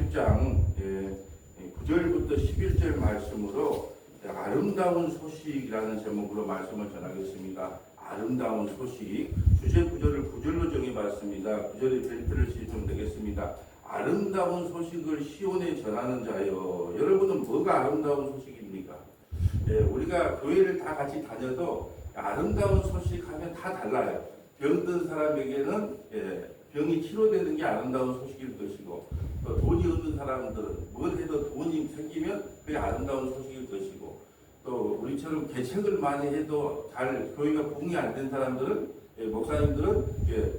40장 9절부터 11절 말씀으로 아름다운 소식이라는 제목으로 말씀을 전하겠습니다. 아름다운 소식. 주제 구절을 9절로 정해봤습니다. 9절의 벨트를 씌우면 되겠습니다. 아름다운 소식을 시온에 전하는 자여. 여러분은 뭐가 아름다운 소식입니까? 우리가 교회를 다 같이 다녀도 아름다운 소식 하면 다 달라요. 병든 사람에게는 병이 치료되는 게 아름다운 소식일 것이고, 또 돈이 없는 사람들은 뭘 해도 돈이 생기면 그게 아름다운 소식일 것이고, 또 우리처럼 개척을 많이 해도 잘 교회가 부흥이 안 된 사람들은, 목사님들은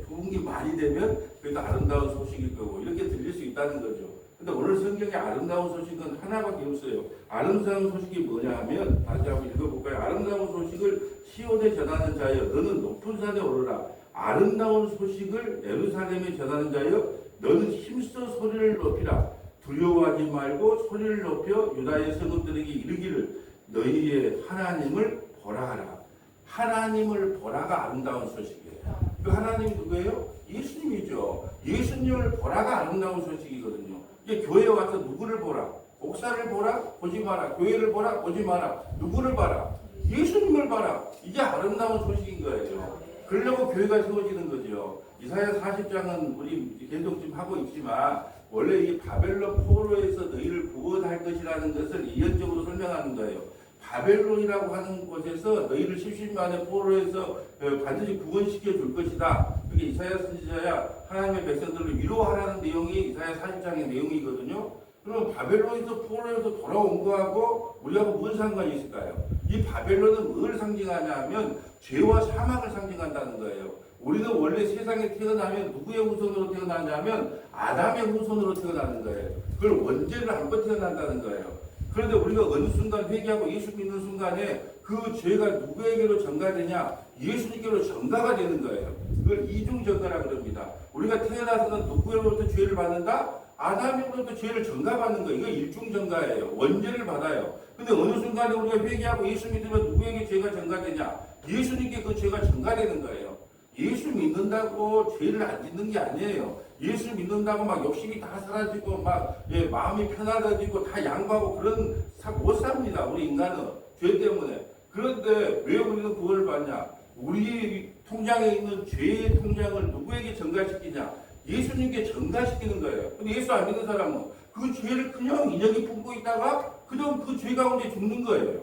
부흥이 많이 되면 그게 아름다운 소식일 거고, 이렇게 들릴 수 있다는 거죠. 근데 오늘 성경의 아름다운 소식은 하나밖에 없어요. 아름다운 소식이 뭐냐 하면, 다시 한번 읽어볼까요? 아름다운 소식을 시온에 전하는 자여, 너는 높은 산에 오르라. 아름다운 소식을 예루살렘에 전하는 자여, 너는 힘써 소리를 높이라. 두려워하지 말고 소리를 높여 유다의 성읍들에게 이르기를 너희의 하나님을 보라 하라. 하나님을 보라가 아름다운 소식이에요. 그 하나님이 누구예요? 예수님이죠. 예수님을 보라가 아름다운 소식이거든요. 이게 교회에 와서 누구를 보라? 목사를 보라? 보지 마라. 교회를 보라? 보지 마라. 누구를 봐라? 예수님을 봐라. 이게 아름다운 소식인 거예요. 그러려고 교회가 세워지는 거죠. 이사야 40장은 우리 계속 지금 하고 있지만, 원래 이 바벨론 포로에서 너희를 구원할 것이라는 것을 예언적으로 설명하는 거예요. 바벨론이라고 하는 곳에서 너희를 70만의 포로에서 반드시 구원시켜 줄 것이다. 그게 이사야 선지자야 하나님의 백성들을 위로하라는 내용이 이사야 40장의 내용이거든요. 그럼 바벨론에서 포로에서 돌아온 거하고 우리하고 무슨 상관이 있을까요? 이 바벨론은 뭘 상징하냐 하면 죄와 사망을 상징한다는 거예요. 우리는 원래 세상에 태어나면 누구의 후손으로 태어나냐면 아담의 후손으로 태어나는 거예요. 그걸 원죄를 안고 태어난다는 거예요. 그런데 우리가 어느 순간 회개하고 예수 믿는 순간에 그 죄가 누구에게로 전가되냐? 예수님께로 전가가 되는 거예요. 그걸 이중 전가라고 합니다. 우리가 태어나서는 누구로부터 죄를 받는다? 아담으로부터 죄를 전가받는 거예요. 이거 일중 전가예요. 원죄를 받아요. 근데 어느 순간에 우리가 회개하고 예수 믿으면 누구에게 죄가 전가되냐? 예수님께 그 죄가 전가되는 거예요. 예수 믿는다고 죄를 안 짓는 게 아니에요. 예수 믿는다고 막 욕심이 다 사라지고 막 마음이 편안해지고 다 양보하고 그런 못 삽니다. 우리 인간은 죄 때문에. 그런데 왜 우리는 구원을 받냐? 우리 통장에 있는 죄의 통장을 누구에게 전가시키냐? 예수님께 전가시키는 거예요. 근데 예수 안 믿는 사람은 그 죄를 그냥 인연이 품고 있다가 그냥 그 죄 가운데 죽는 거예요.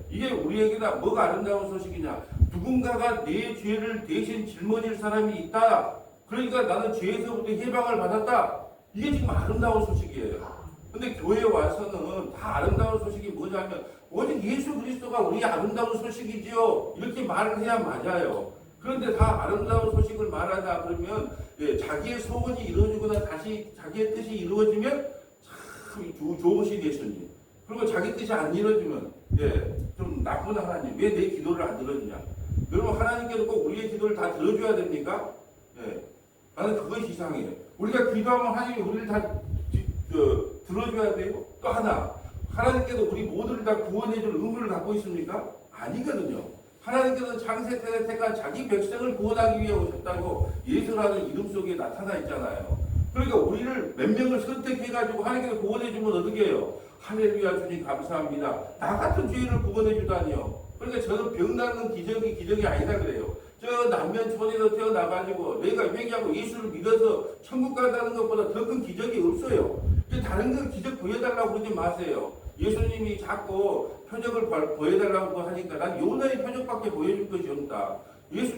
이게 우리에게다 뭐가 아름다운 소식이냐? 누군가가 내 죄를 대신 짊어질 사람이 있다. 그러니까 나는 죄에서부터 해방을 받았다. 이게 지금 아름다운 소식이에요. 근데 교회에 와서는 다 아름다운 소식이 뭐냐면 오직 예수 그리스도가 우리 아름다운 소식이지요. 이렇게 말을 해야 맞아요. 그런데 다 아름다운 소식을 말하다 그러면 자기의 소원이 이루어지거나 다시 자기의 뜻이 이루어지면 참 좋으신 예수님. 그리고 자기 뜻이 안 이루어지면 좀 나쁜 하나님. 왜 내 기도를 안 들어주냐? 여러분 하나님께서 꼭 우리의 기도를 다 들어줘야 됩니까? 나는 그것이 이상해요. 우리가 기도하면 하나님이 우리를 다 들어줘야 돼요. 또 하나님께서 우리 모두를 다 구원해줄 의무를 갖고 있습니까? 아니거든요. 하나님께서는 창세 때에 택한 자기 백성을 구원하기 위해 오셨다고 예수라는 이름 속에 나타나 있잖아요. 그러니까 우리를 몇 명을 선택해가지고 하나님께서 구원해주면 어떻게 해요? 할렐루야 주님 감사합니다. 나 같은 죄인을 구원해주다니요. 그러니까 저는 병 낫는 기적이 아니다 그래요. 저 남면촌에서 태어나가지고 내가 회개하고 예수를 믿어서 천국 간다는 것보다 더 큰 기적이 없어요. 다른 거 기적 보여달라고 그러지 마세요. 예수님이 자꾸 표적을 보여달라고 하니까 난 요나의 표적밖에 보여줄 것이 없다.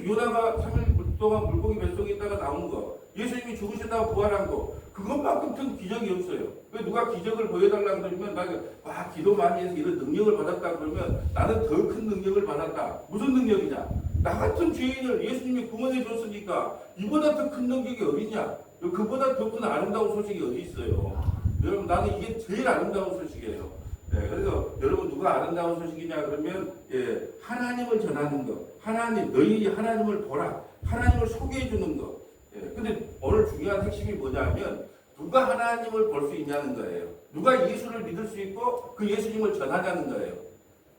요나가 3일 동안 물고기 뱃속에 있다가 나온 거, 예수님이 죽으셨다가 부활한 거, 그것만큼 큰 기적이 없어요. 왜 누가 기적을 보여달라고 그러면 나 기도 많이 해서 이런 능력을 받았다 그러면 나는 더 큰 능력을 받았다. 무슨 능력이냐? 나 같은 죄인을 예수님이 구원해 줬으니까 이보다 더 큰 능력이 어디냐? 그보다 더 큰 아름다운 소식이 어디 있어요? 여러분 나는 이게 제일 아름다운 소식이에요. 그래서 여러분 누가 아름다운 소식이냐 그러면 하나님을 전하는 것, 너희 하나님을 보라, 하나님을 소개해 주는 것. 근데 오늘 중요한 핵심이 뭐냐면 누가 하나님을 볼 수 있냐는 거예요. 누가 예수를 믿을 수 있고 그 예수님을 전하자는 거예요.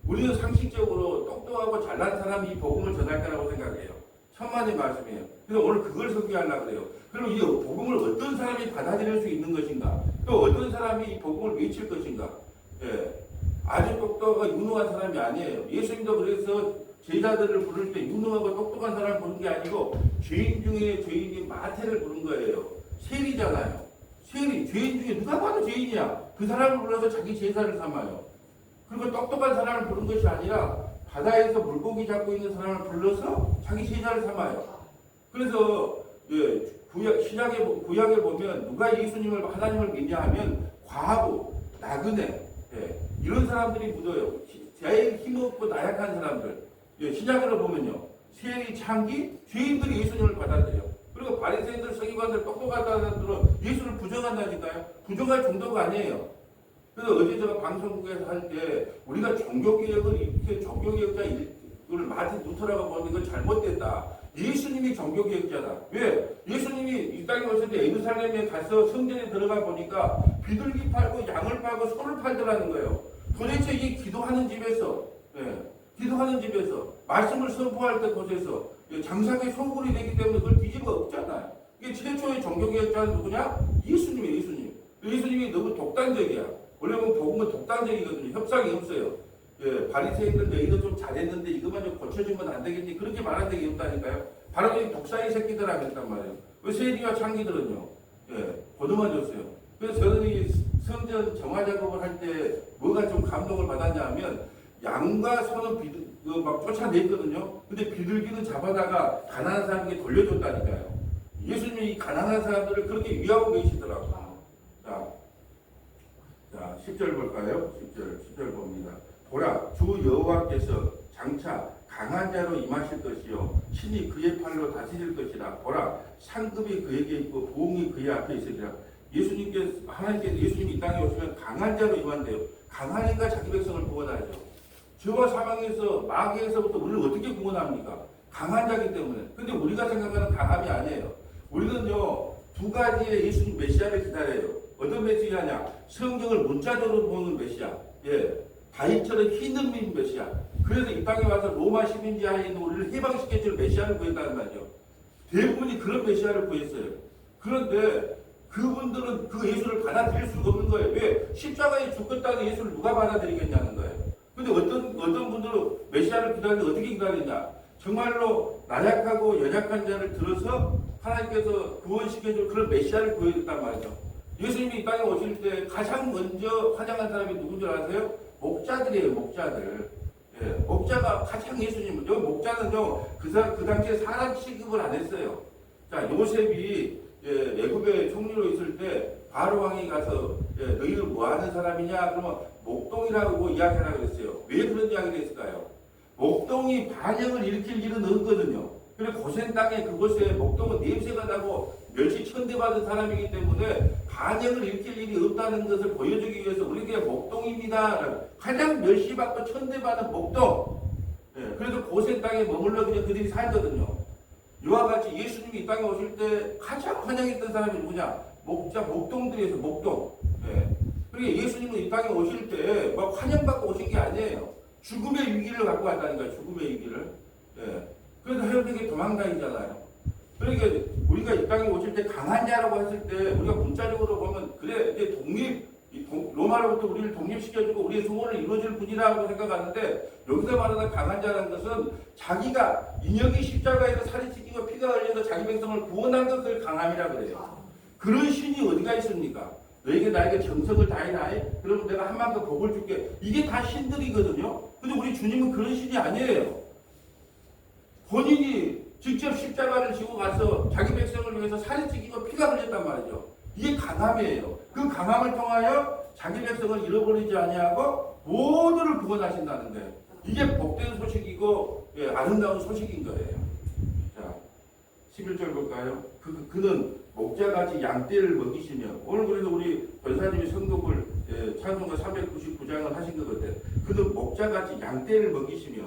우리는 상식적으로 똑똑하고 잘난 사람이 이 복음을 전할 거라고 생각해요. 천만의 말씀이에요. 그래서 오늘 그걸 소개하려고 그래요. 그럼 이 복음을 어떤 사람이 받아들일 수 있는 것인가? 또 어떤 사람이 이 복음을 외칠 것인가? 예. 아주 똑똑하고 유능한 사람이 아니에요. 예수님도 그래서 제자들을 부를 때 유능하고 똑똑한 사람을 부른 게 아니고 죄인 중에 죄인인 마태를 부른 거예요. 세리잖아요. 세리, 죄인 중에 누가 봐도 죄인이야. 그 사람을 불러서 자기 제자를 삼아요. 그리고 똑똑한 사람을 부른 것이 아니라 바다에서 물고기 잡고 있는 사람을 불러서 자기 제자를 삼아요. 그래서 예, 구약에 보면 누가 예수님을 하나님을 믿냐 하면 과부, 나그네 예, 이런 사람들이 묻어요. 제일 힘없고 나약한 사람들. 예, 신약으로 보면요. 세리, 창기, 죄인들이 예수님을 받아들여요. 그리고 바리새인들, 서기관들, 똑똑한 사람들은 예수를 부정한다니까요. 부정할 정도가 아니에요. 그래서 어제 제가 방송국에서 할 때 우리가 종교개혁을 이렇게 종교개혁자 이걸 마틴 루터라고 보는 건 잘못됐다. 예수님이 종교개혁자다. 왜? 예수님이 이 땅에 오실 때 예루살렘에 가서 성전에 들어가 보니까 비둘기 팔고 양을 팔고 소를 팔더라는 거예요. 도대체 이 기도하는 집에서 기도하는 집에서 말씀을 선포할 때 곳에서 장사의 소굴이 되기 때문에 그걸 뒤집어 엎잖아요. 이게 최초의 종교개혁자는 누구냐? 예수님이에요. 예수님. 예수님이 너무 독단적이야. 원래 보면 복음은 독단적이거든요. 협상이 없어요. 예, 바리새인들 너희도 좀 잘했는데 이것만 좀 고쳐주면 안 되겠니? 그렇게 말한 적이 없다니까요. 바로 이 독사의 새끼들아 그랬단 말이에요. 그 세리와 창기들은요. 예, 보듬어줬어요. 그래서 저는 이 성전 정화 작업을 할 때 뭐가 좀 감동을 받았냐 하면 양과 소는 막 쫓아냈거든요. 근데 비둘기는 잡아다가 가난한 사람에게 돌려줬다니까요. 예수님이 이 가난한 사람들을 그렇게 위하고 계시더라고요. 자, 10절 볼까요? 10절 봅니다. 보라, 주 여호와께서 장차 강한 자로 임하실 것이요 신이 그의 팔로 다스릴 것이라. 보라, 상급이 그에게 있고 부흥이 그의 앞에 있으리라. 하나님께서 예수님이 이 땅에 오시면 강한 자로 임한대요. 강하니까 자기 백성을 구원하죠. 죄와 사망에서 마귀에서부터 우리를 어떻게 구원합니까? 강한 자기 때문에. 근데 우리가 생각하는 강함이 아니에요. 우리는요 두 가지의 예수님 메시아를 기다려요. 어떤 메시아냐? 성경을 문자적으로 보는 메시아. 예, 다윗처럼 휘둘리는 메시아. 그래서 이 땅에 와서 로마 시민지하에 있는 우리를 해방시켜줄 메시아를 구했다는 말이죠. 대부분이 그런 메시아를 구했어요. 그런데 그분들은 그 예수를 받아들일 수가 없는 거예요. 왜? 십자가에 죽었다는 예수를 누가 받아들이겠냐는 거예요. 근데 어떤 분들은 메시아를 기다리는데 어떻게 기다리냐? 정말로 나약하고 연약한 자를 들어서 하나님께서 구원시켜줄 그런 메시아를 구해줬단 말이죠. 예수님이 이 땅에 오실 때 가장 먼저 환영한 사람이 누군 줄 아세요? 목자들이에요, 목자들. 예, 목자가 가장 예수님, 여기 목자는요, 그 당시에 사람 취급을 안 했어요. 자, 요셉이 애굽의 총리로 있을 때 바로 왕이 가서 너희는 뭐 하는 사람이냐? 그러면 목동이라고 이야기하라고 그랬어요. 왜 그런 이야기를 했을까요? 목동이 반역을 일으킬 일은 없거든요. 그리고 고센 땅에 그곳에 목동은 냄새가 나고 멸시 천대받은 사람이기 때문에 반역을 일으킬 일이 없다는 것을 보여주기 위해서 우리에게 목동입니다. 가장 멸시받고 천대받은 목동. 그래서 고센 땅에 머물러 그냥 그들이 살거든요. 이와 같이 예수님이 이 땅에 오실 때 가장 환영했던 사람이 누구냐? 목동들에서 목동. 그러니까 예수님은 이 땅에 오실 때 막 환영받고 오신 게 아니에요. 죽음의 위기를 갖고 왔다니까요. 죽음의 위기를. 그래서 헤어되게 도망다니잖아요. 그러니까 우리가 이 땅에 오실 때 강한 자라고 했을 때 우리가 문자적으로 보면 그래 이제 로마로부터 우리를 독립시켜주고 우리의 소원을 이루어줄 분이라고 생각하는데 여기서 말하는 강한 자라는 것은 자기가 인역이 십자가에서 살이 찢기고 피가 흘려서 자기 백성을 구원한 것을 강함이라고 그래요. 그런 신이 어디가 있습니까? 너에게 나에게 정성을 다해라. 그러면 내가 한 만큼 복을 줄게. 이게 다 신들이거든요. 근데 우리 주님은 그런 신이 아니에요. 본인이 직접 십자가를 지고 가서 자기 백성을 위해서 살이 찢기고 피가 흘렸단 말이죠. 이게 강함이에요. 그 강함을 통하여 자기 백성을 잃어버리지 아니하고 모두를 구원하신다는 거예요. 이게 복된 소식이고 아름다운 소식인 거예요. 자, 11절 볼까요? 그는 목자같이 양떼를 먹이시며 오늘 그래도 우리 권사님이 선곡을 찬송가 399장을 하신 것 같아요. 그는 목자같이 양떼를 먹이시며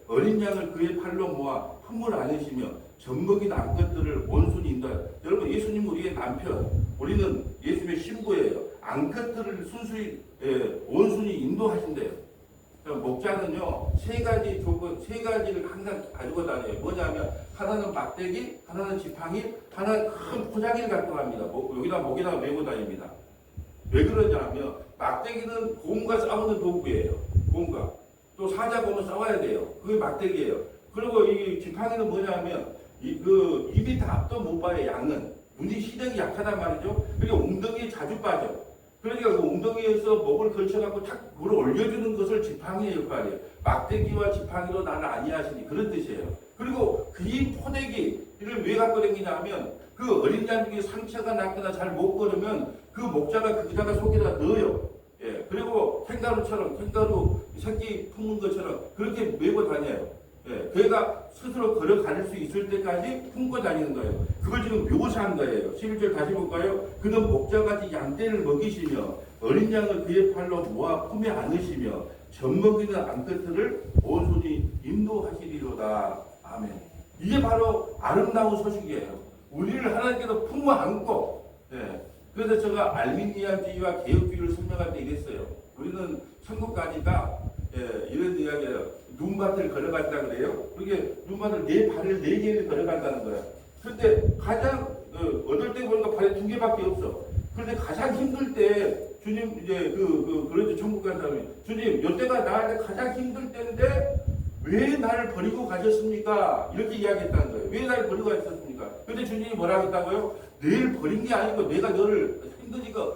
어린 양을 그의 팔로 모아 품을 안으시며 젖먹인 암컷들을 온순히 인도하여. 여러분 예수님은 우리의 남편, 우리는 예수님의 신부예요. 암컷들을 순수히 온순히 인도하신대요. 목자는요 세 가지를 항상 가지고 다녀요. 뭐냐면 하나는 막대기, 하나는 지팡이, 하나는 큰 포장기를 갖고 갑니다. 여기다 목에다가 메고 다닙니다. 왜 그러냐면 막대기는 곰과 싸우는 도구예요. 곰과. 또 사자 보면 싸워야 돼요. 그게 막대기예요. 그리고 이 지팡이는 뭐냐면 입이 다 앞도 못 봐요. 양은 눈이 시력이 약하단 말이죠. 그러니까 웅덩이에 자주 빠져. 그러니까 그 웅덩이에서 목을 걸쳐갖고 탁 그걸 올려주는 것을 지팡이의 역할이에요. 막대기와 지팡이로 나를 아니하시니 그런 뜻이에요. 그리고 이 포대기를 왜 갖고 다니냐면 그 어린 양 중에 상처가 났거나 잘 못 걸으면 그 목자가 거기다가 속에다 넣어요. 예, 그리고 캥거루처럼 캥거루 새끼 품는 것처럼 그렇게 메고 다녀요. 예, 그애가 스스로 걸어갈 수 있을 때까지 품고 다니는 거예요. 그걸 지금 묘사한 거예요. 11절 다시 볼까요? 그는 목자같이 양떼를 먹이시며 어린 양을 그의 팔로 모아 품에 안으시며 젖먹이는 암컷들을 온순히 인도하시리로다. 아멘. 이게 바로 아름다운 소식이에요. 우리를 하나님께서 품어 안고, 예. 그래서 제가 알미니안주의와 개혁주의를 설명할 때 이랬어요. 우리는 천국 가니까, 예, 이런 이야기예요. 눈밭을 걸어간다 그래요. 그게 눈밭을 발을 4개를 걸어간다는 거예요. 그런데 가장, 얻을 때 보니까 발이 2개밖에 없어. 그런데 가장 힘들 때, 주님, 이제, 그러죠. 천국 간 사람이. 주님, 이때가 나한테 가장 힘들 때인데, 왜 나를 버리고 가셨습니까? 이렇게 이야기했다는 거예요. 왜 나를 버리고 가셨습니까? 근데 주님이 뭐라고 했다고요? 내일 버린 게 아니고 내가 너를 힘드니까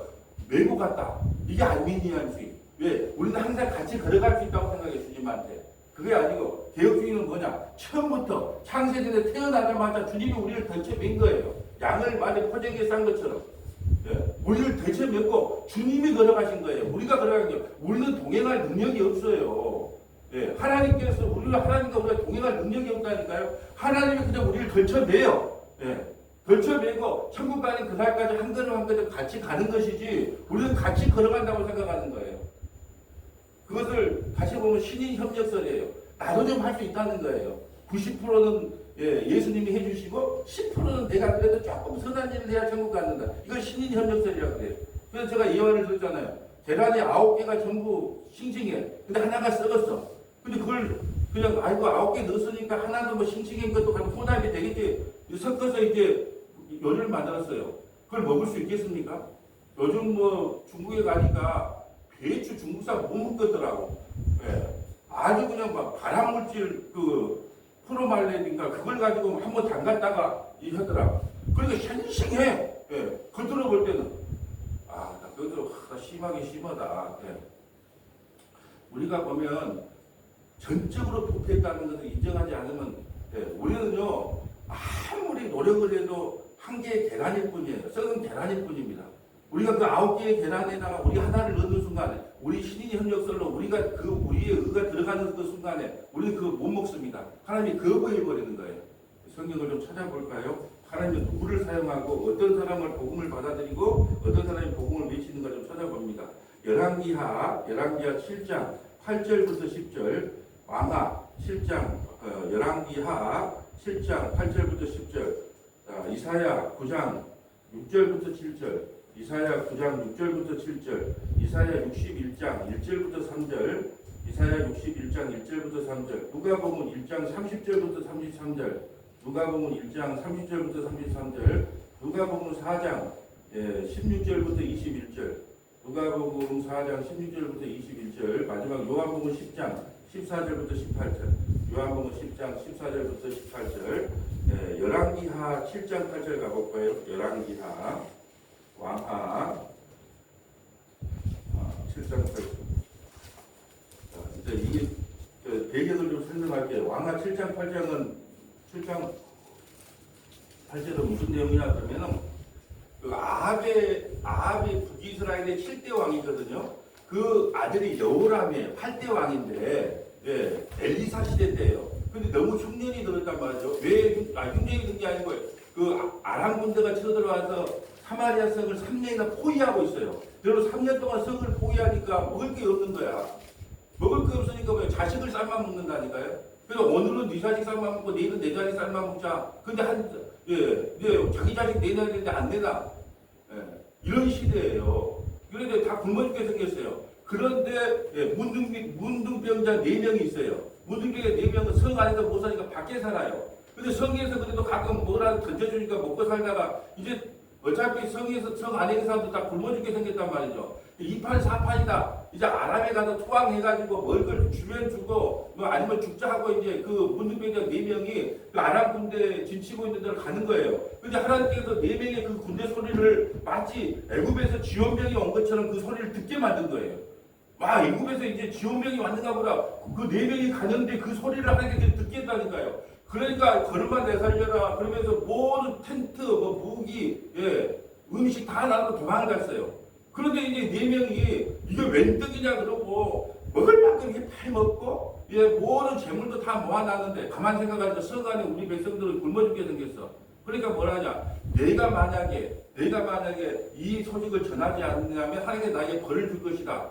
메고 갔다. 이게 알미니안주의. 왜? 우리는 항상 같이 걸어갈 수 있다고 생각해, 주님한테. 그게 아니고, 개혁주의는 뭐냐? 처음부터 창세전에 태어나자마자 주님이 우리를 덜쳐맨 거예요. 양을 만약 포장기에 싼 것처럼. 예, 우리를 덜쳐맨고 주님이 걸어가신 거예요. 우리가 걸어가는 거예요. 우리는 동행할 능력이 없어요. 예, 하나님께서 하나님과 우리가 동행할 능력이 없다니까요. 하나님이 그냥 우리를 걸쳐매요. 예, 걸쳐매고 천국 가는 그날까지 한 걸음 한 걸음 같이 가는 것이지 우리는 같이 걸어간다고 생각하는 거예요. 그것을 다시 보면 신인 협력설이에요. 나도 좀 할 수 있다는 거예요. 90%는 예수님이 해주시고 10%는 내가 그래도 조금 선한 일을 해야 천국 갖는다. 이걸 신인 협력설이라고 그래요. 그래서 제가 예화를 들었잖아요. 계란이 9개가 전부 싱싱해. 근데 하나가 썩었어. 근데 그걸 그냥 9개 넣었으니까 하나도 뭐 싱싱한 것도 가지고 혼합이 되겠지. 섞어서 이제 요리를 만들었어요. 그걸 먹을 수 있겠습니까? 요즘 뭐 중국에 가니까 배추 중국산 못 먹겠더라고. 예. 아주 그냥 막 발암물질 프로말레인가 그걸 가지고 한번 담갔다가 하더라고. 그러니까 싱싱해. 예. 겉으로 볼 때는 그것도 심하게 심하다. 예. 우리가 보면 전적으로 부패했다는 것을 인정하지 않으면 우리는요 아무리 노력을 해도 한 개의 계란일 뿐이에요. 썩은 계란일 뿐입니다. 우리가 그 9개의 계란에다가 우리 하나를 넣는 순간에 우리 신인 협력설로 우리가 우리의 의가 들어가는 그 순간에 우리는 그거 못 먹습니다. 하나님이 거부해버리는 거예요. 성경을 좀 찾아볼까요? 하나님은 누구를 사용하고 어떤 사람을 복음을 받아들이고 어떤 사람이 복음을 외치는가 좀 찾아봅니다. 열왕기하 7장 8절부터 10절 왕하 7장 열왕기하 7장 8절부터 10절 이사야 9장 6절부터 7절 이사야 9장 6절부터 7절 이사야 61장 1절부터 3절 이사야 61장 1절부터 3절 누가복음 1장 30절부터 33절 누가복음 1장 30절부터 33절 누가복음 4장 16절부터 21절 누가복음 4장 16절부터 21절 마지막 요한복음 10장 14절부터 18절 요한복음 10장 14절부터 18절 열왕기하 7장 8절 가볼까요? 열왕기하 왕하 7장 8절 이제 이게 배경을 좀 설명할게요. 왕하 7장 8장은 7장 8절은 무슨 내용이냐 그러면은 아합이 북이스라엘의 7대 왕이거든요. 그 아들이 여호람이에요. 8대 왕인데 엘리사 시대 때예요. 근데 너무 흉년이 들었단 말이죠. 왜 흉년이 든 게 아니고 아람 군대가 쳐들어와서 사마리아 성을 3년이나 포위하고 있어요. 그리고 3년 동안 성을 포위하니까 먹을 게 없는 거야. 먹을 게 없으니까 왜 자식을 삶아 먹는다니까요. 그래서 오늘은 네 자식 삶아 먹고 내일은 내 자식 삶아 먹자. 근데 자기 자식 내놔야 되는데 안 내놔. 이런 시대예요. 그런데 다 굶어 죽게 생겼어요. 그런데 문둥병자 4명이 있어요. 문둥병자 4명은 성 안에서 못 사니까 밖에 살아요. 근데 성에서 그래도 가끔 뭐라도 던져주니까 먹고 살다가 이제 어차피 성에서 성 안에 있는 사람도 다 굶어 죽게 생겼단 말이죠. 2판 4판이다. 이제 아랍에 가서 투항해가지고 먹을 걸 주면 주고 뭐 아니면 죽자 하고 이제 그 문둥병자 4명이 그 아랍 군대 진치고 있는 데로 가는 거예요. 근데 하나님께서 4명의 그 군대 소리를 마치 애굽에서 지원병이 온 것처럼 그 소리를 듣게 만든 거예요. 와, 애굽에서 이제 지원병이 왔는가 보다. 그 4명이 가는데 그 소리를 하나님께 듣게 했다니까요. 그러니까 걸음만 내살려라 그러면서 모든 텐트, 뭐 무기, 예, 음식 다 나눠 도망을 갔어요. 그런데 이제 4명이 이게 웬 떡이냐 그러고 먹을 만큼 이렇게 잘 먹고, 예, 모든 재물도 다 모아놨는데 가만 생각하니까 성 안에 우리 백성들은 굶어 죽게 생겼어. 그러니까 뭐라냐? 내가 만약에 이 소식을 전하지 않는다면 하나님께 나에게 벌을 줄 것이다.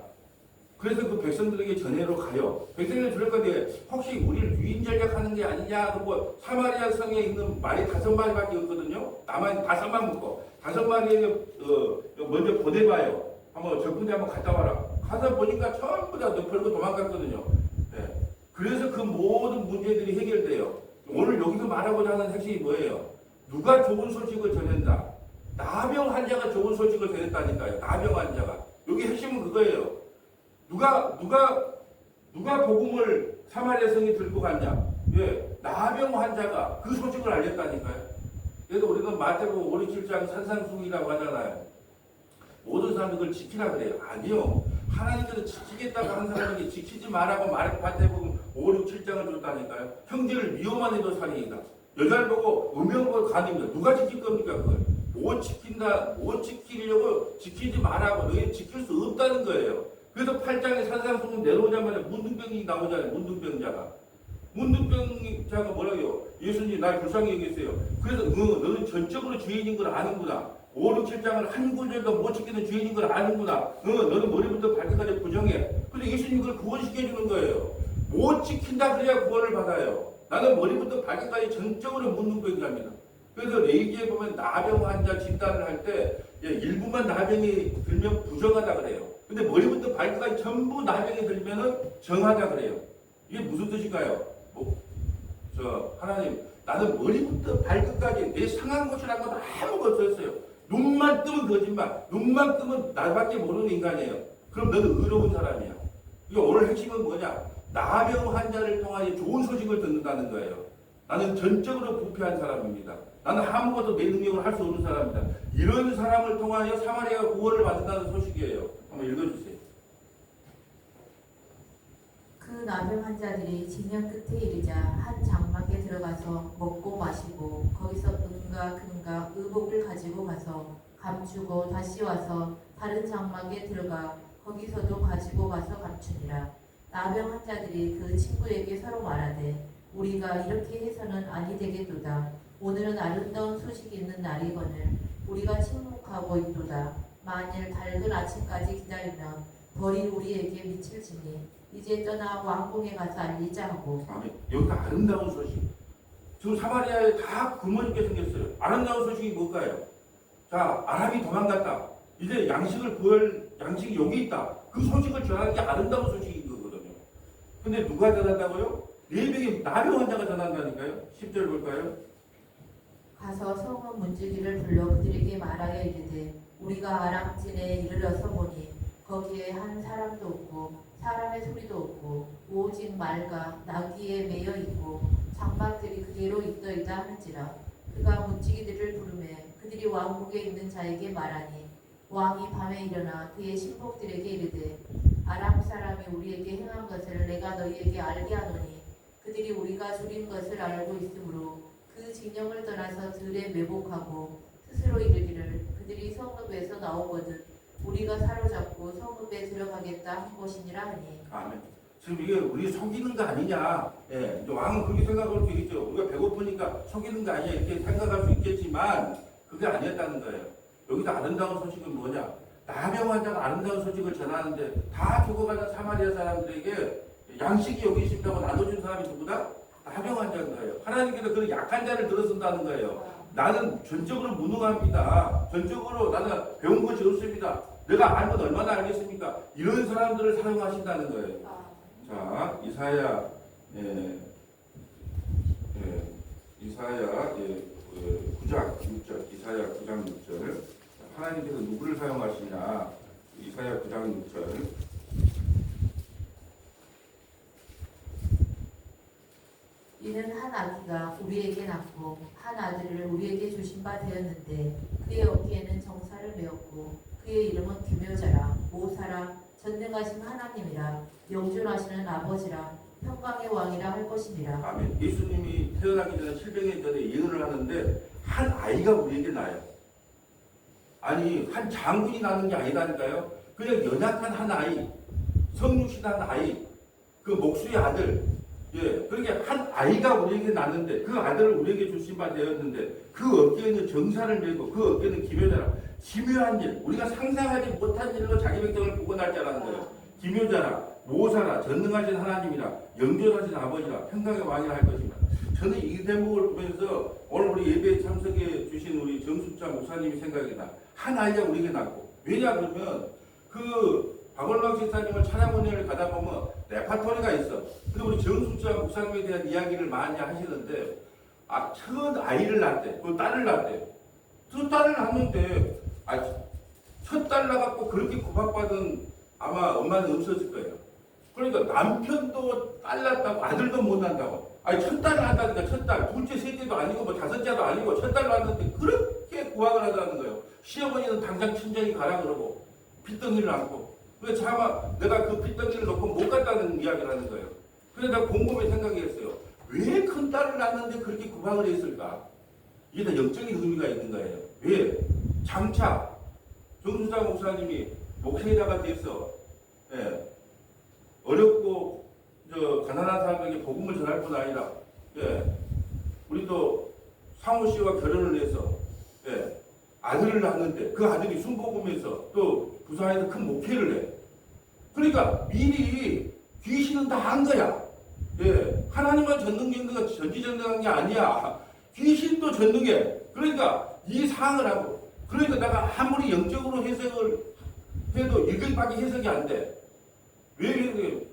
그래서 그 백성들에게 전해로 가요. 백성들이 들을 건데 혹시 우리를 유인 전략하는 게 아니냐? 그리고 사마리아 성에 있는 말이 5마리밖에 없거든요. 나만 5만 묶고 5마리에 먼저 보내봐요. 한번 적군대 한번 갔다 와라. 가서 보니까 전부 다 펄고 도망갔거든요. 네. 그래서 그 모든 문제들이 해결돼요. 오늘 여기서 말하고자 하는 핵심이 뭐예요? 누가 좋은 소식을 전한다. 나병 환자가 좋은 소식을 전했다니까요. 나병 환자가. 여기 핵심은 그거예요. 누가 복음을 사마리아 성에 들고 갔냐? 예, 나병 환자가 그 소식을 알렸다니까요. 그래서 우리는 마태복음 5, 7장 산상수훈이라고 하잖아요. 모든 사람들 그걸 지키라 그래요. 아니요. 하나님께서 지키겠다고 하는 사람에게 지키지 말라고 마태복음 5, 7장을 줬다니까요. 형제를 미워만 해도 살인이다. 여자를 보고 음흉을 간입니다. 누가 지킬 겁니까 그걸? 못 지키려고 지키지 말라고 너희 지킬 수 없다는 거예요. 그래서 8장에 산상수훈 내려오자마자 문둥병이 나오잖아요. 문둥병자가 뭐라고요? 예수님 날 불쌍히 여기세요. 그래서 너는 전적으로 죄인인 걸 아는구나. 5, 6, 7장을 한 구절도 못 지키는 죄인인 걸 아는구나. 너는 머리부터 발끝까지 부정해. 근데 예수님 그걸 구원시켜주는 거예요. 못 지킨다 그래야 구원을 받아요. 나는 머리부터 발끝까지 전적으로 문둥병자입니다. 그래서 레이기에 보면 나병 환자 진단을 할 때 일부만 나병이 들면 부정하다 그래요. 근데 머리부터 발끝까지 전부 나병이 들면은 정하다 그래요. 이게 무슨 뜻인가요? 하나님, 나는 머리부터 발끝까지 내 상한 것이라는 건 아무것도 없어요. 눈만 뜨면 거짓말, 눈만 뜨면 나밖에 모르는 인간이에요. 그럼 너는 의로운 사람이야. 이게 오늘 핵심은 뭐냐? 나병 환자를 통하여 좋은 소식을 듣는다는 거예요. 나는 전적으로 부패한 사람입니다. 나는 아무것도 내 능력으로 할 수 없는 사람입니다. 이런 사람을 통하여 사마리아가 구원을 받는다는 소식이에요. 한번 읽어주세요. 그 나병 환자들이 진영 끝에 이르자 한 장막에 들어가서 먹고 마시고 거기서 은과 금과 의복을 가지고 가서 감추고 다시 와서 다른 장막에 들어가 거기서도 가지고 가서 감추니라. 나병 환자들이 그 친구에게 서로 말하되 우리가 이렇게 해서는 아니 되겠도다. 오늘은 아름다운 소식이 있는 날이거늘 우리가 침묵하고 있도다. 만일 밝은 아침까지 기다리면 벌이 우리에게 미칠지니 이제 떠나 왕궁에 가서 알리자 하고. 여기가 아름다운 소식. 지금 사마리아에 다 굶어 죽게 생겼어요. 아름다운 소식이 뭘까요? 자, 아람이 도망갔다. 이제 양식을 구할 양식이 여기 있다. 그 소식을 전하는 게 아름다운 소식인 거거든요. 근데 누가 전한다고요? 4명의 나병 환자가 전한다니까요. 10절 볼까요? 가서 성읍 문지기를 불러 그들에게 말하여 이르되 우리가 아람진에 이르러서 보니 거기에 한 사람도 없고 사람의 소리도 없고 오직 말과 나귀에 매여 있고 장막들이 그대로 있더이다 하는지라. 그가 문지기들을 부르매 그들이 왕국에 있는 자에게 말하니 왕이 밤에 일어나 그의 신복들에게 이르되 아람 사람이 우리에게 행한 것을 내가 너희에게 알게 하노니 그들이 우리가 죽인 것을 알고 있으므로 그 진영을 떠나서 들에 매복하고 스스로 이르기를 그들이 성읍에서 나오거든 우리가 사로잡고 성읍에 들어가겠다 한 것이니라 하니. 아멘. 지금 이게 우리 속이는 거 아니냐? 예, 이제 왕은 그렇게 생각할 수 있겠죠. 우리가 배고프니까 속이는 거 아니냐 이렇게 생각할 수 있겠지만 그게 아니었다는 거예요. 여기서 아름다운 소식은 뭐냐? 나병 환자가 아름다운 소식을 전하는데 다 죽어가는 사마리아 사람들에게 양식이 여기 있다고 나눠준 사람이 누구다? 나병 환자인 거예요. 하나님께서 그런 약한 자를 들어선다는 거예요. 나는 전적으로 무능합니다. 전적으로 나는 배운 것이 없습니다. 내가 알면 얼마나 알겠습니까? 이런 사람들을 사용하신다는 거예요. 자, 이사야 이사야 9장 6절, 이사야 9장 6절. 하나님께서 누구를 사용하시냐? 이사야 9장 6절. 이는 한 아기가 우리에게 낳고 한 아들을 우리에게 주신 바 되었는데 그의 어깨에는 정사를 메었고 그의 이름은 기묘자라 모사라 전능하신 하나님이라 영존하시는 아버지라 평강의 왕이라 할 것이니라. 아멘. 예수님이 태어나기 전에 700년 전에 예언을 하는데 한 아이가 우리에게 나요. 아니 한 장군이 나는 게 아니다니까요. 그냥 연약한 한 아이, 성육신 한 아이, 그 목수의 아들, 그러니까 한 아이가 우리에게 낳는데 그 아들을 우리에게 주신 바 되었는데 그 어깨에는 정사를 메고 그 어깨는 기묘자라. 기묘한 일, 우리가 상상하지 못한 일로 자기 백성을 구원할 자라는 거예요. 기묘자라, 모사라, 전능하신 하나님이라, 영존하신 아버지라, 평강의 왕이라 할 것입니다. 저는 이 대목을 보면서 오늘 우리 예배에 참석해 주신 우리 정숙자 목사님이 생각이 나. 한 아이가 우리에게 낳고. 왜냐 그러면 그 박원광 집사님을 찬양원회를 가다 보면 레파토리가 있어. 근데 우리 정숙자 목사님에 대한 이야기를 많이 하시는데 첫 아이를 낳대. 그 딸을 낳대. 첫 딸을 낳는데 첫 딸 낳았고 그렇게 구박받은 아마 엄마는 없었을 거예요. 그러니까 남편도 딸 낳았다고 아들도 못 낳는다고. 첫 딸을 낳았다니까 첫 딸. 둘째, 셋째도 아니고 뭐 다섯째도 아니고 첫 딸 낳았는데 그렇게 구박을 하다는 거예요. 시어머니는 당장 친정에 가라 그러고 핏덩이를 안고. 그래서 차마 내가 그 핏덩이를 놓고 못 갔다는 이야기를 하는 거예요. 그래서 내가 곰곰이 생각했어요. 왜 큰 딸을 낳았는데 그렇게 구박을 했을까? 이게 다 영적인 의미가 있는 거예요. 왜? 장차 정수자 목사님이 목회자가 돼서 어렵고 가난한 사람에게 복음을 전할 뿐 아니라 우리도 상호 씨와 결혼을 해서 아들을 낳는데 그 아들이 순복음에서 또 부산에서 큰 목회를 해. 그러니까 미리 귀신은 다 한 거야. 하나님만 전지전능한 게 아니야. 귀신도 전능해. 그러니까 이 상을 하고. 그러니까 내가 아무리 영적으로 해석을 해도 이것밖에 해석이 안 돼. 왜 이렇게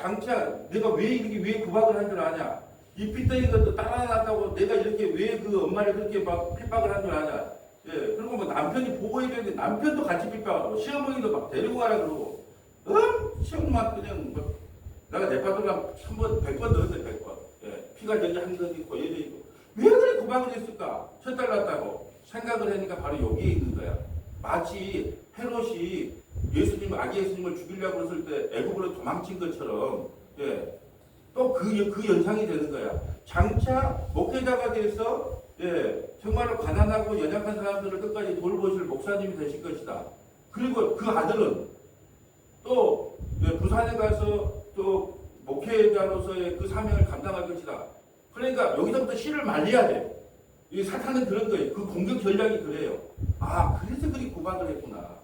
장차 내가 왜 구박을 한 줄 아냐? 이 핏덩이 것도 따라놨다고 내가 이렇게 왜 그 엄마를 그렇게 막 핍박을 한 줄 아냐? 그리고 뭐 남편이 보고해야 되는데 남편도 같이 핍박하고 시어머니도 막 데리고 가라 그러고 시어머니만 그냥 뭐 내가 내 파도랑 1000번 100번 넣었대 100번. 피가 저기 한 번 있고 얘도 있고 왜 그래 구박을 했을까? 첫 달 났다고 생각을 하니까 바로 여기에 있는 거야. 마치 헤롯이 아기 예수님을 죽이려고 했을 때 애굽으로 도망친 것처럼 또 그 연상이 되는 거야. 장차 목회자가 돼서 정말로 가난하고 연약한 사람들을 끝까지 돌보실 목사님이 되실 것이다. 그리고 그 아들은 또 부산에 가서 또 목회자로서의 그 사명을 감당할 것이다. 그러니까 여기서부터 씨를 말려야 돼. 이 사탄은 그런 거예요. 그 공격 전략이 그래요. 그래서 그리 구박을 했구나.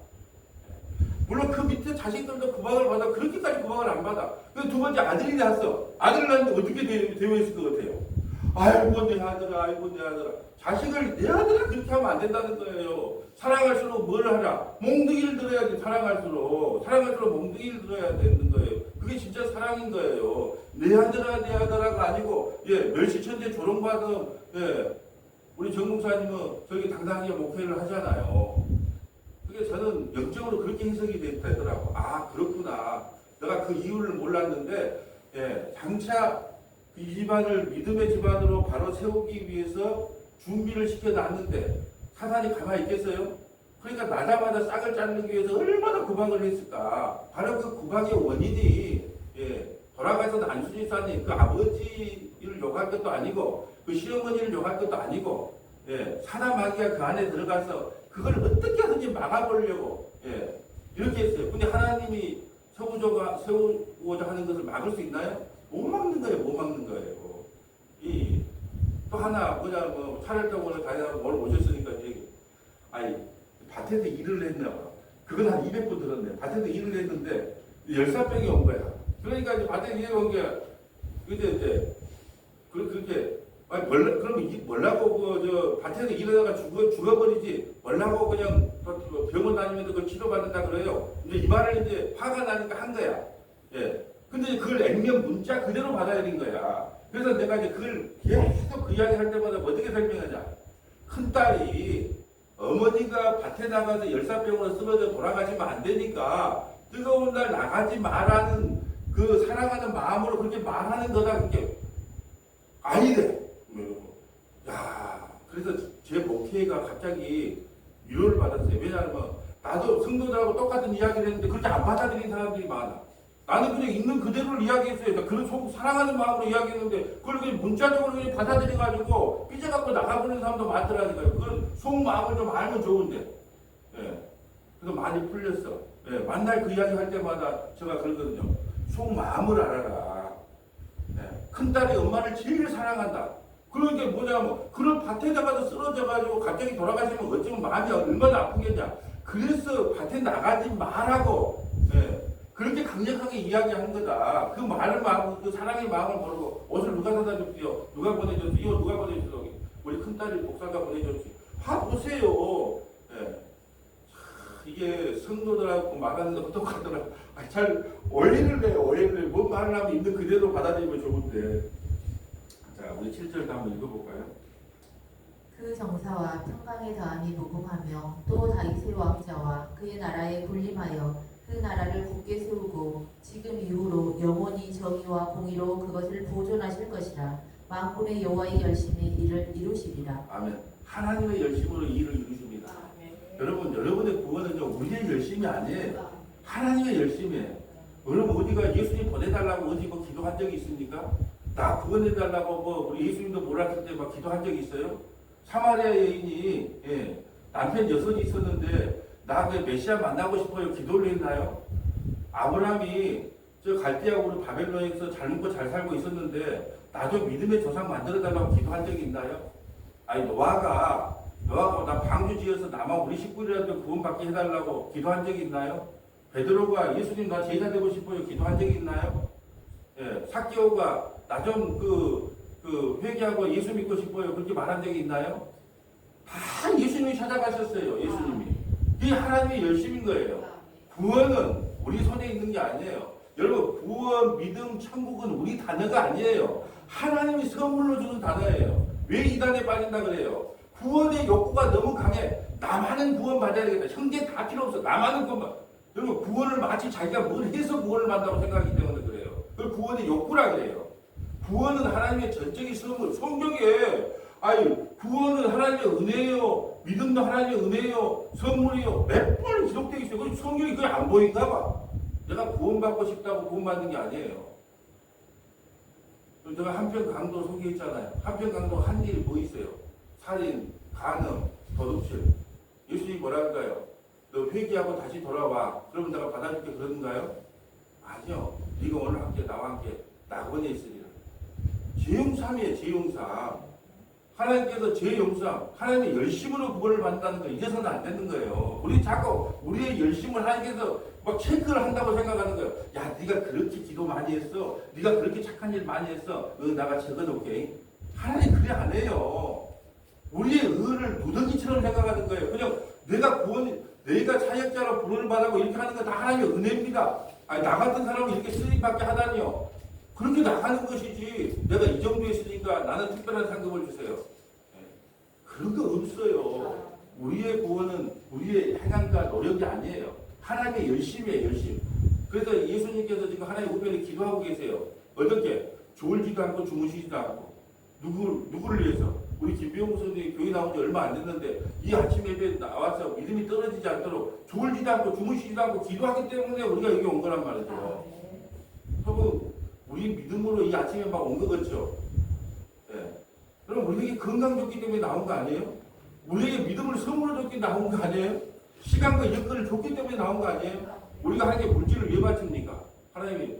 물론 그 밑에 자식들도 구박을 받아. 그렇게까지 구박을 안 받아. 그 두 번째 아들이 낳았어. 아들을 낳았는데 어떻게 되어 있을 것 같아요? 아이고 내 아들아, 아이고 내 아들아. 자식을 내 아들아 그렇게 하면 안 된다는 거예요. 사랑할수록 뭘 하라? 몽둥이를 들어야지. 사랑할수록 몽둥이를 들어야 되는 거예요. 그게 진짜 사랑인 거예요. 내 아들아가 아니고 멸시천재 조롱받은 우리 정 목사님은 저기 당당하게 목회를 하잖아요. 그게 저는 영적으로 그렇게 해석이 되더라고. 그렇구나. 내가 그 이유를 몰랐는데 장차 이 집안을 믿음의 집안으로 바로 세우기 위해서 준비를 시켜놨는데 사탄이 가만히 있겠어요? 그러니까 나자마자 싹을 자르기 위해서 얼마나 구박을 했을까. 바로 그 구박의 원인이 돌아가서 안수지사님 그 아버지를 욕할 것도 아니고 그 시어머니를 욕할 것도 아니고 사단 마귀가 그 안에 들어가서 그걸 어떻게 하든지 막아보려고 이렇게 했어요. 근데 하나님이 세우고자 하는 것을 막을 수 있나요? 못 막는 거예요. 또 하나 차를 타고 오늘 오셨으니까 밭에서 일을 했나 봐. 그건 한 200분 들었네. 밭에서 일을 했는데 열사병이 온 거야. 그러니까 이제 밭에서 일을 온 게 이제 그렇게 그럼 뭐라고 밭에서 일하다가 죽어버리지 뭐라고 그냥 병원 다니면서 그걸 치료받는다 그래요. 이제 이 말을 이제 화가 나니까 한 거야. 근데 그걸 액면 문자 그대로 받아들인 거야. 그래서 내가 이제 그걸 계속 그 이야기 할 때마다 어떻게 설명하냐. 큰딸이 어머니가 밭에 나가서 열사병으로 쓰러져 돌아가시면 안 되니까 뜨거운 날 나가지 말라는 그 사랑하는 마음으로 그렇게 말하는 거다. 그렇게 아니래. 야, 그래서 제 목회가 갑자기 위로를 받았어요. 왜냐하면 나도 성도들하고 똑같은 이야기를 했는데 그렇게 안 받아들인 사람들이 많아. 나는 그냥 있는 그대로를 이야기했어요. 그런 사랑하는 마음으로 이야기했는데 그걸 그냥 문자적으로 그냥 받아들여가지고 삐져갖고 나가버리는 사람도 많더라니까요. 그건 속마음을 좀 알면 좋은데. 예. 그래서 많이 풀렸어. 예. 만날 그 이야기 할 때마다 제가 그러거든요. 속마음을 알아라. 예. 큰딸이 엄마를 제일 사랑한다. 그러니까 뭐냐면 그런 밭에 나가서 쓰러져가지고 갑자기 돌아가시면 어쩌면 마음이 얼마나 아프겠냐. 그래서 밭에 나가지 말라고. 예. 그렇게 강력하게 이야기한 거다. 그 말을 마음, 그 사랑의 마음을 모르고 옷을 누가 사다 줬지요? 누가 보내줬어? 이거 누가 보내줬어? 우리 큰딸이 복사가 보내줬지. 보세요. 예. 이게 성도들하고 말하는 거 똑같더라. 잘 오해를 해요. 오해를 해. 뭔 말을 하면 있는 그대로 받아들이면 좋은데. 자, 우리 7절 한번 읽어볼까요? 그 정사와 평강의 다함이 무궁하며 또 다윗의 왕자와 그의 나라에 군림하여 그 나라를 굳게 세우고 지금 이후로 영원히 정의와 공의로 그것을 보존하실 것이라. 만군의 여호와의 열심히 이를 이루시리라. 아멘. 하나님의 열심으로 이 일을 이루십니다. 여러분, 여러분의 구원은요 우리의 열심이 아니에요. 하나님의 열심이에요. 여러분 어디가 예수님 보내달라고 어디 뭐 기도한 적이 있습니까? 나 구원해달라고 뭐 우리 예수님도 몰랐을 때 막 기도한 적이 있어요? 사마리아 여인이 남편 여섯이 있었는데 나 그 메시아 만나고 싶어요. 기도를 했나요? 아브라함이 저 갈대아우르 바벨론에서 잘 먹고 잘 살고 있었는데 나도 믿음의 조상 만들어달라고 기도한 적이 있나요? 아니 노아가 나 방주 지어서 나만 우리 식구들한테 구원받게 해달라고 기도한 적이 있나요? 베드로가 예수님 나 제자 되고 싶어요. 기도한 적이 있나요? 예, 삭개오가 나 좀 회개하고 예수 믿고 싶어요. 그렇게 말한 적이 있나요? 다 예수님이 찾아가셨어요. 예수님이. 이게 하나님의 열심인 거예요. 구원은 우리 손에 있는 게 아니에요. 여러분 구원, 믿음, 천국은 우리 단어가 아니에요. 하나님이 선물로 주는 단어예요. 왜 이 단어에 빠진다 그래요? 구원의 욕구가 너무 강해. 나만은 구원 받아야 되겠다. 형제 다 필요 없어. 나만은 구원. 여러분 구원을 마치 자기가 뭘 해서 구원을 받는다고 생각하기 때문에 그래요. 그걸 구원의 욕구라 그래요. 구원은 하나님의 전적인 선물. 성경에 구원은 하나님의 은혜예요. 믿음도 하나님의 은혜예요. 선물이요. 몇 번 기록되어 있어요. 성경이 그게 안 보인가 봐. 내가 구원받고 싶다고 구원받는 게 아니에요. 제가 한편 강도 소개했잖아요. 한편 강도 한 일이 뭐 있어요? 살인, 간음, 도둑질. 예수님이 뭐라 할까요? 너 회개하고 다시 돌아와. 그러면 내가 받아줄게 그러는가요? 아니요. 네가 오늘 함께 나와 함께 낙원에 있으리라. 죄용삼이에요. 죄용삼. 하나님께서 죄용삼, 하나님의 열심으로 구원을 받는다는 거 이제서는 안 되는 거예요. 우리 자꾸 우리의 열심을 하나님께서 막 체크를 한다고 생각하는 거예요. 야, 네가 그렇게 기도 많이 했어. 네가 그렇게 착한 일 많이 했어. 나가 적어놓게. 하나님 그래 안 해요. 우리의 의를 누더기처럼 생각하는 거예요. 그냥 내가 사역자로 구원을 받고 이렇게 하는 건 다 하나님의 은혜입니다. 나 같은 사람은 이렇게 쓰임받게 하다니요. 그렇게 나가는 것이지. 내가 이 정도 했으니까 나는 특별한 상급을 주세요. 그런 거 없어요. 우리의 구원은 우리의 행함과 노력이 아니에요. 하나님의 열심이에요. 열심. 그래서 예수님께서 지금 하나님 우편에 기도하고 계세요. 어떻게? 졸지도 않고 주무시지도 않고. 누구를 위해서? 우리 김병우 선생님이 교회 나온 지 얼마 안 됐는데 이 아침 예배에 나와서 믿음이 떨어지지 않도록 졸지도 않고 주무시지도 않고 기도하기 때문에 우리가 여기 온 거란 말이죠. 그리고 우리 믿음으로 이 아침에 막 온 거겠죠. 예. 그럼 우리에게 건강 줬기 때문에 나온 거 아니에요? 우리에게 믿음을 선물로 줬기 때문에 나온 거 아니에요? 시간과 여건을 줬기 때문에 나온 거 아니에요? 우리가 하나님께 물질을 왜 바칩니까? 하나님이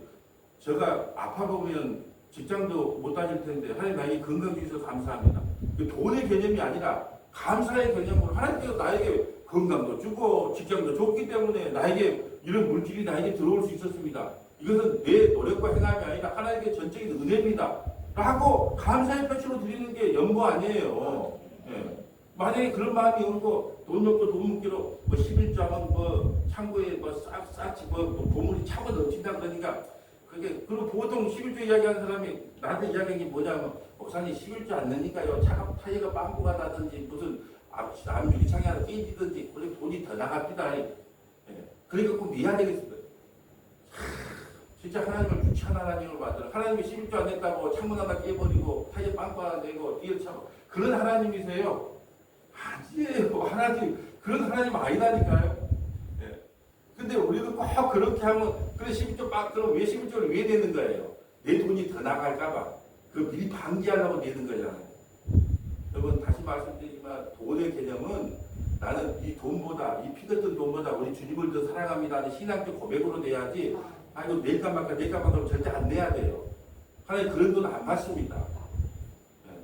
제가 아파 보면 직장도 못 다닐 텐데 하나님 나에게 건강 주셔서 감사합니다. 그 돈의 개념이 아니라 감사의 개념으로 하나님께서 나에게 건강도 주고 직장도 줬기 때문에 나에게 이런 물질이 나에게 들어올 수 있었습니다. 이것은 내 노력과 행함이 아니라 하나님의 전적인 은혜입니다. 라고 감사의 표시로 드리는 게 연보 아니에요. 예. 만약에 그런 마음이 없고 돈 없고 돈 묻기로 11조 하면 창고에 싹 보물이 차고 넘친다 그러니까 그리고 보통 11조 이야기하는 사람이 나한테 이야기한 게 뭐냐면 목사님 11조 안 내니까요 차가 타이어가 빵꾸가 나든지 무슨 앞 유리창이 하나 깨지든지 그래 돈이 더 나갑니다. 예. 그러니까 꼭 미안하겠습니다. 진짜 하나님을 귀찮은 하나님을 만들어 하나님이 11조 안 냈다고 창문 하나 깨버리고 타이어 빵꾸 하나 내고 뒤에 차고 그런 하나님이세요? 아니에요. 하나님 그런 하나님 아니라니까요. 예. 근데 우리도 꼭 그렇게 하면 그래 11조 그럼 왜 11조를 왜 내는 거예요? 내 돈이 더 나갈까봐 그 미리 방지하려고 내는 거잖아요. 여러분 다시 말씀드리지만 돈의 개념은 나는 이 돈보다 이 피 같은 돈보다 우리 주님을 더 사랑합니다 하는 신앙적 고백으로 내야지 이거 낼까 말까 그러면 절대 안 내야 돼요. 하나님 그런 돈 안 받습니다. 예.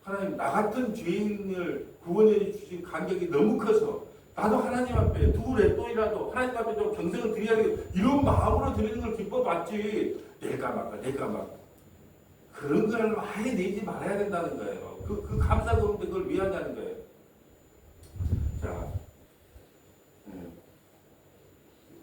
하나님 나 같은 죄인을 구원해 주신 간격이 너무 커서 나도 하나님 앞에 또이라도 하나님 앞에 좀 경생을 드려야 돼 이런 마음으로 드리는 걸 기뻐봤지 낼까 말까 그런 걸 아예 내지 말아야 된다는 거예요. 그 감사가 없는데 그걸 왜 하냐는 거예요. 자,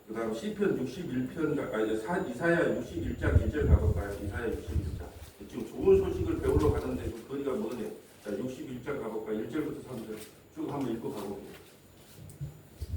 그 다음 시편 61편 가까이 이사야 61장 1절 가볼까요? 이사야 61장. 지금 좋은 소식을 배우러 가는데 그 거리가 뭐네. 자, 61장 가볼까요? 1절부터 3절 쭉 한번 읽고 가볼게요.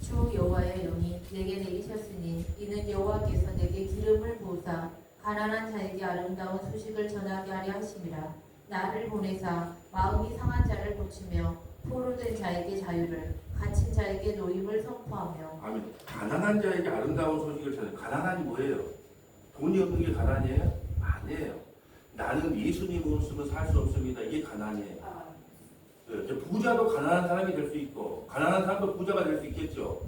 주 여호와의 영이 내게 내리셨으니 이는 여호와께서 내게 기름을 부으사 가난한 자에게 아름다운 소식을 전하게 하려 하심이라. 나를 보내사 마음이 상한 자를 고치며 포로된 자에게 자유를 갇힌 자에게 노임을 선포하며. 아멘. 가난한 자에게 아름다운 소식을 전해. 가난한이 뭐예요? 돈이 없는 게 가난이에요? 아니에요. 나는 예수님 없으면 살 수 없습니다. 이게 가난이에요. 부자도 가난한 사람이 될 수 있고 가난한 사람도 부자가 될 수 있겠죠.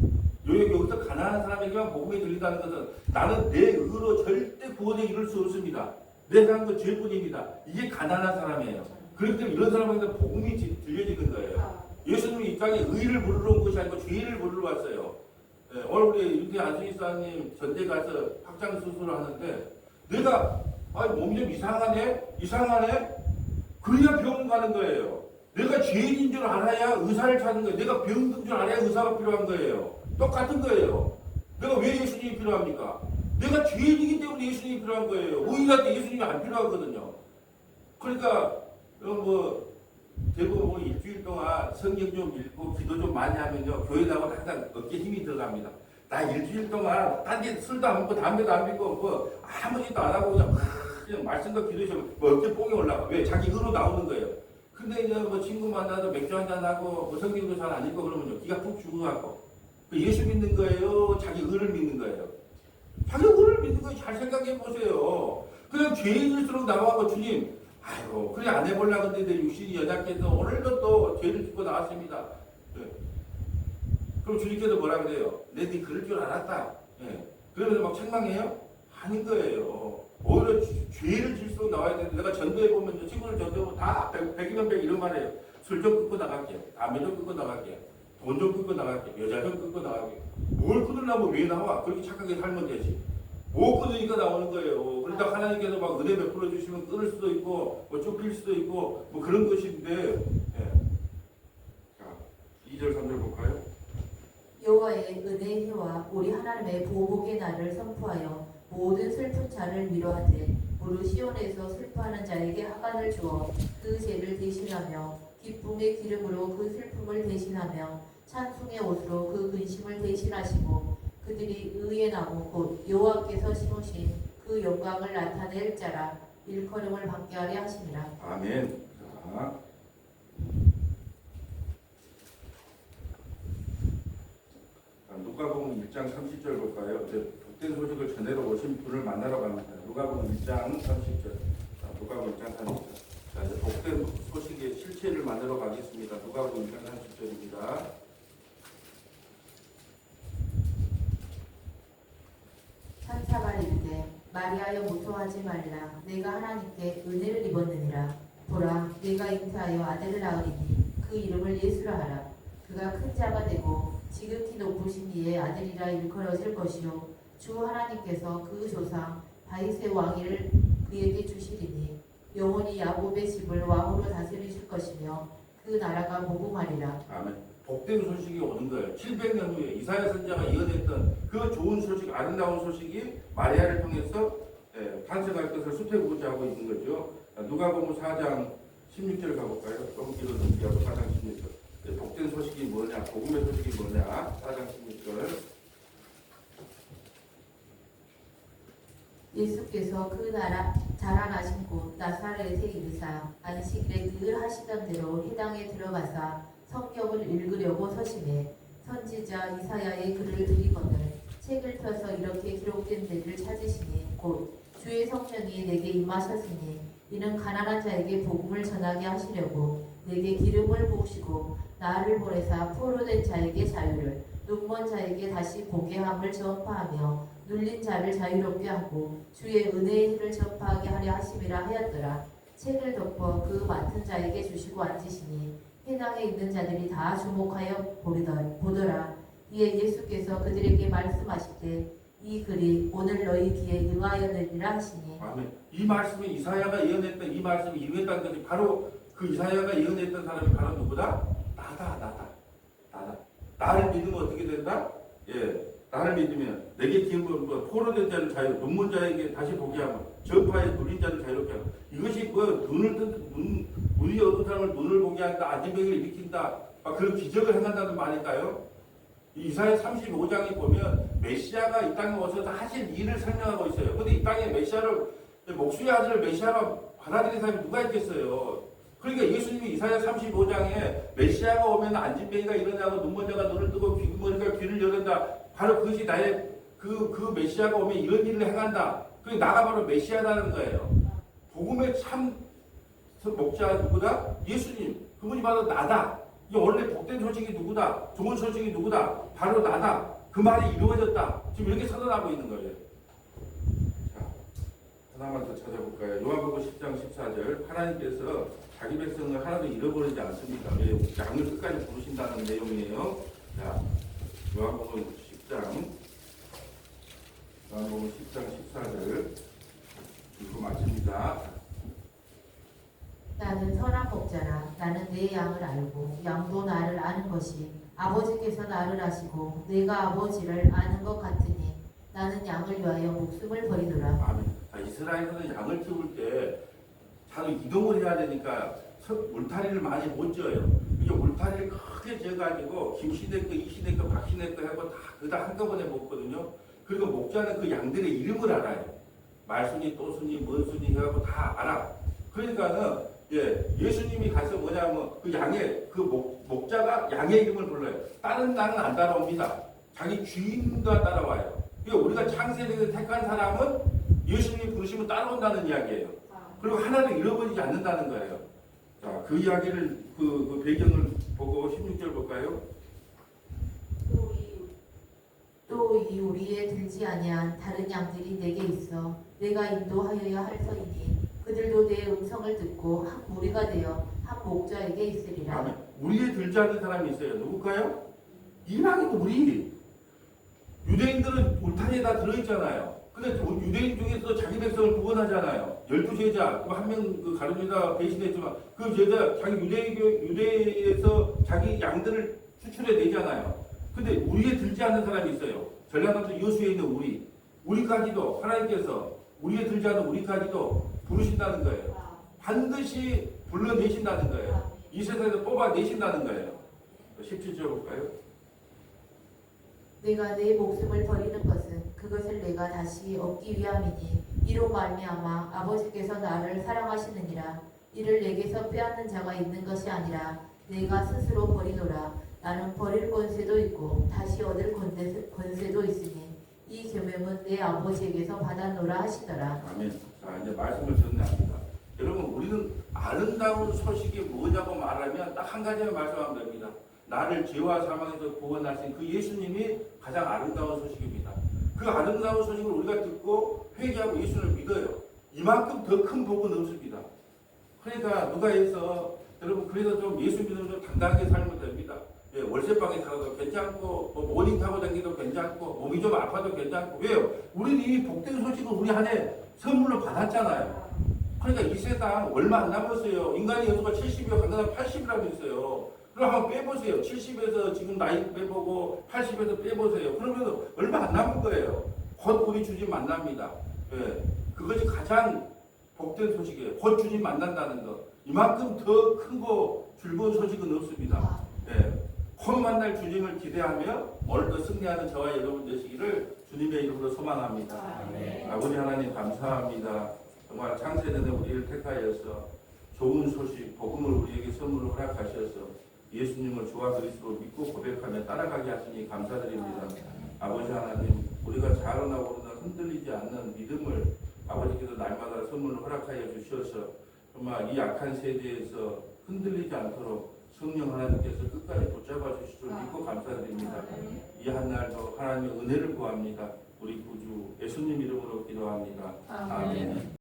여기서 가난한 사람에게만 복음이 들린다는 것은 나는 내 의로 절대 구원에 이룰 수 없습니다. 내가 한 건 죄뿐입니다. 이게 가난한 사람이에요. 그렇기 때문에 이런 사람에게 복음이 들려지는 거예요. 예수님이 이 땅에 의를 부르러 온 것이 아니고 죄를 부르러 왔어요. 오늘 우리 윤태 안수기사님 전대 가서 확장 수술을 하는데 내가 몸이 좀 이상하네? 그래야 병원 가는 거예요. 내가 죄인인 줄 알아야 의사를 찾는 거예요. 내가 병든 줄 알아야 의사가 필요한 거예요. 똑같은 거예요. 내가 왜 예수님이 필요합니까? 내가 죄인이기 때문에 예수님이 필요한 거예요. 의인한테 예수님이 안 필요하거든요. 그러니까 대부분 일주일 동안 성경 좀 읽고 기도 좀 많이 하면요 교회 나가면 항상 어깨에 힘이 들어갑니다. 나 일주일 동안 딴 데 술도 안 먹고 담배도 안 피고 아무 짓도 안 하고 그냥 말씀과 기도하시면 어깨 뽕이 올라가. 왜? 자기 의로 나오는 거예요. 근데 이제 친구 만나도 맥주 한잔 하고 성경도 잘 안 읽고 그러면요 기가 푹 죽어갖고 예수 믿는 거예요? 자기 의를 믿는 거예요? 자기 의를 믿는 거예요. 잘 생각해 보세요. 그냥 죄인일수록 나와서 주님 아이고 그래 안 해보려고 했는데 육신이 연약해서 오늘도 또 죄를 짓고 나왔습니다. 그럼 주님께서 뭐라 그래요? 내 네 그럴 줄 알았다. 그러면서 막 책망해요? 아닌 거예요. 오히려 죄를 질수록 나와야 되는데 내가 전도해보면 친구들 전도해보면 다 100이면 100 이런 말이에요. 술 좀 끊고 나갈게요. 담배 좀 끊고 나갈게요. 돈 좀 끊고 나갈게요. 여자 좀 끊고 나갈게요. 뭘 끊으려면 왜 나와? 그렇게 착하게 살면 되지. 못 끊으니까 나오는 거예요. 그러니까 하나님께서 막 은혜 베풀어 주시면 끊을 수도 있고 쫓길 수도 있고 그런 것인데. 자, 2절 3절 볼까요? 여호와의 은혜의 해와 우리 하나님의 보복의 날을 선포하여 모든 슬픈 자를 위로하되 무릇 시온에서 슬퍼하는 자에게 하관을 주어 그 죄를 대신하며 기쁨의 기름으로 그 슬픔을 대신하며 찬송의 옷으로 그 근심을 대신하시고 그들이 의의 나무 곧 여호와께서 심으신 그 영광을 나타낼 자라 일컬음을 받게 하려 하심이라. 아멘. 자, 누가복음 1장 30절 볼까요? 복된 소식을 전해러 오신 분을 만나러 갑니다. 누가복음 1장 30절. 누가복음 1장 30절. 자, 이제 복된 소식의 실체를 만나러 가겠습니다. 누가복음 1장 30절입니다. 천사가 이르되 마리아여 무서워하지 말라. 내가 하나님께 은혜를 입었느니라. 보라, 내가 잉태하여 아들을 낳으리니 그 이름을 예수라 하라. 그가 큰 자가 되고 지극히 높으신 이의 아들이라 일컬어질 것이요 주 하나님께서 그 조상 다윗의 왕위를 그에게 주시리니 영원히 야곱의 집을 왕으로 다스리실 것이며 그 나라가 무궁하리라. 아멘. 복된 소식이 오는 거예요. 700년 후에 이사야 선지자가 이어냈던 그 좋은 소식, 아름다운 소식이 마리아를 통해서 탄생할 것을 수태고지하고 있는 거죠. 누가복음 4장 16절 가볼까요? 너무 길어서 하고 4장 16절. 복된 소식이 뭐냐? 복음의 소식이 뭐냐? 4장 16절. 예수께서 그 나라 자라나신 곳 나사렛에 이르사 안식일에 늘 하시던 대로 회당에 들어가사 성경을 읽으려고 서심해 선지자 이사야의 글을 들이거늘 책을 펴서 이렇게 기록된 데를 찾으시니 곧 주의 성령이 내게 임하셨으니 이는 가난한 자에게 복음을 전하게 하시려고 내게 기름을 부으시고 나를 보내사 포로된 자에게 자유를 눈먼 자에게 다시 보게 함을 전파하며 눌린 자를 자유롭게 하고 주의 은혜의 일을 전파하게 하려 하심이라 하였더라. 책을 덮어 그 맡은 자에게 주시고 앉으시니 회당에 있는 자들이 다 주목하여 보더라. 이에 예수께서 그들에게 말씀하시되 이 글이 오늘 너희 귀에 응하였느니라 하시니 아멘. 이 말씀이 이사야가 예언했던 이 말씀이 이루어졌다는 것이 바로 그 이사야가 예언했던 사람이 바로 누구다? 나다. 나를 믿으면 어떻게 된다? 나를 믿으면 내게 기름 부어 포로된 자를 자유, 눈먼 자에게 다시 보게 하고 전파에 눌린 자를 자유롭게 하고 이것이 눈이 어두운 사람을 눈을 보게 한다, 안진병을 일으킨다, 그런 기적을 행한다는 말일까요? 이사야 35장에 보면 메시아가 이 땅에 오셔서 하실 일을 설명하고 있어요. 그런데 이 땅에 메시아를 목수의 아들을 메시아로 받아들인 사람이 누가 있겠어요? 그러니까 예수님이 이사야 35장에 메시아가 오면 안진병이가 일어나고 눈먼 자가 눈을 뜨고 귀머리가 귀를 열는다. 바로 그것이 나의 그 메시아가 오면 이런 일을 행한다. 그 나가 바로 메시아라는 거예요. 복음의 참 목자 누구다? 예수님. 그분이 바로 나다. 이 원래 복된 소식이 누구다? 좋은 소식이 누구다? 바로 나다. 그 말이 이루어졌다. 지금 이렇게 선언하고 있는 거예요. 자, 하나만 더 찾아볼까요? 요한복음 10장 14절. 하나님께서 자기 백성을 하나도 잃어버리지 않습니다. 양을 끝까지 부르신다는 내용이에요. 자, 요한복음 10장 14절 읽고 마칩니다. 나는 선한 목자라 나는 내 양을 알고 양도 나를 아는 것이 아버지께서 나를 아시고 내가 아버지를 아는 것 같으니 나는 양을 위하여 목숨을 버리노라. 아멘. 자, 이스라엘에서는 양을 키울 때 자주 이동을 해야 되니까 울타리를 많이 못 지어요. 이게 울타리를 크게 지어가지고 김시대 거, 이시대 거, 박시대 거 하고 다 한꺼번에 먹거든요. 그리고 목자는 그 양들의 이름을 알아요. 말순이, 또순이, 먼순이 해가지고 다 알아. 그러니까는 예수님이 가서 뭐냐면 그 양의 그 목자가 양의 이름을 불러요. 다른 양은 안 따라옵니다. 자기 주인과 따라와요. 그러니까 우리가 창세기에서 택한 사람은 예수님이 부르시면 따라온다는 이야기예요. 그리고 하나도 잃어버리지 않는다는 거예요. 자, 그 이야기를 그 배경을 보고 16절 볼까요? 또 이 우리에 들지 아니한 다른 양들이 내게 있어 내가 인도하여야 할 터이니 그들도 내 음성을 듣고 한 무리가 되어 한 목자에게 있으리라. 아멘. 우리에 들지 않는 사람이 있어요. 누굴까요? 이방인 우리. 유대인들은 울타리에 다 들어있잖아요. 근데 유대인 중에서 자기 백성을 구원하잖아요. 12제자, 한 명 가룟유다 배신했지만 그 제자 자기 유대에서 자기 양들을 추출해 내잖아요. 근데 우리에 들지 않는 사람이 있어요. 전라남도 여수에 있는 우리까지도 하나님께서 우리에 들지 않는 우리까지도 부르신다는 거예요. 반드시 불러내신다는 거예요. 이 세상에서 뽑아내신다는 거예요. 17절 볼까요? 내가 내 목숨을 버리는 것은 그것을 내가 다시 얻기 위함이니 이로 말미암아 아버지께서 나를 사랑하시느니라. 이를 내게서 빼앗는 자가 있는 것이 아니라 내가 스스로 버리노라. 나는 버릴 권세도 있고 다시 얻을 권세도 있으니 이 계명은 내 아버지에게서 받았노라 하시더라. 아멘. 자, 이제 말씀을 전합니다. 여러분, 우리는 아름다운 소식이 뭐냐고 말하면 딱 한 가지만 말씀하면 됩니다. 나를 죄와 사망에서 구원하신 그 예수님이 가장 아름다운 소식입니다. 그 아름다운 소식을 우리가 듣고 회개하고 예수를 믿어요. 이만큼 더 큰 복은 없습니다. 그러니까 누가 해서 여러분 그래서 좀 예수 믿으면 좀 당당하게 살면 됩니다. 월세방에 살아도 괜찮고 모닝 타고 다니도 괜찮고 몸이 좀 아파도 괜찮고. 왜요? 우리는 이미 복된 소식을 우리 안에 선물로 받았잖아요. 그러니까 이 세상 얼마 안 남았어요. 인간의 연수가 70이요 강단은 80이라고 있어요. 그럼 한번 빼보세요. 70에서 지금 나이 빼보고 80에서 빼보세요. 그러면 얼마 안 남은 거예요. 곧 우리 주님 만납니다. 그것이 가장 복된 소식이에요. 곧 주님 만난다는 것. 이만큼 더 크고 즐거운 소식은 없습니다. 예. 곧 만날 주님을 기대하며 오늘도 승리하는 저와 여러분 되시기를 주님의 이름으로 소망합니다. 아버지 하나님 감사합니다. 정말 창세전에 우리를 택하여서 좋은 소식, 복음을 우리에게 선물로 허락하셔서 예수님을 주와 그리스도로 믿고 고백하며 따라가게 하시니 감사드립니다. 아버지 하나님, 우리가 잘하나 모르나 흔들리지 않는 믿음을 아버지께서 날마다 선물로 허락하여 주셔서 정말 이 약한 세대에서 흔들리지 않도록 성령 하나님께서 끝까지 붙잡아 주실 줄 믿고 감사드립니다. 이 한날도 하나님의 은혜를 구합니다. 우리 구주 예수님 이름으로 기도합니다. 아멘.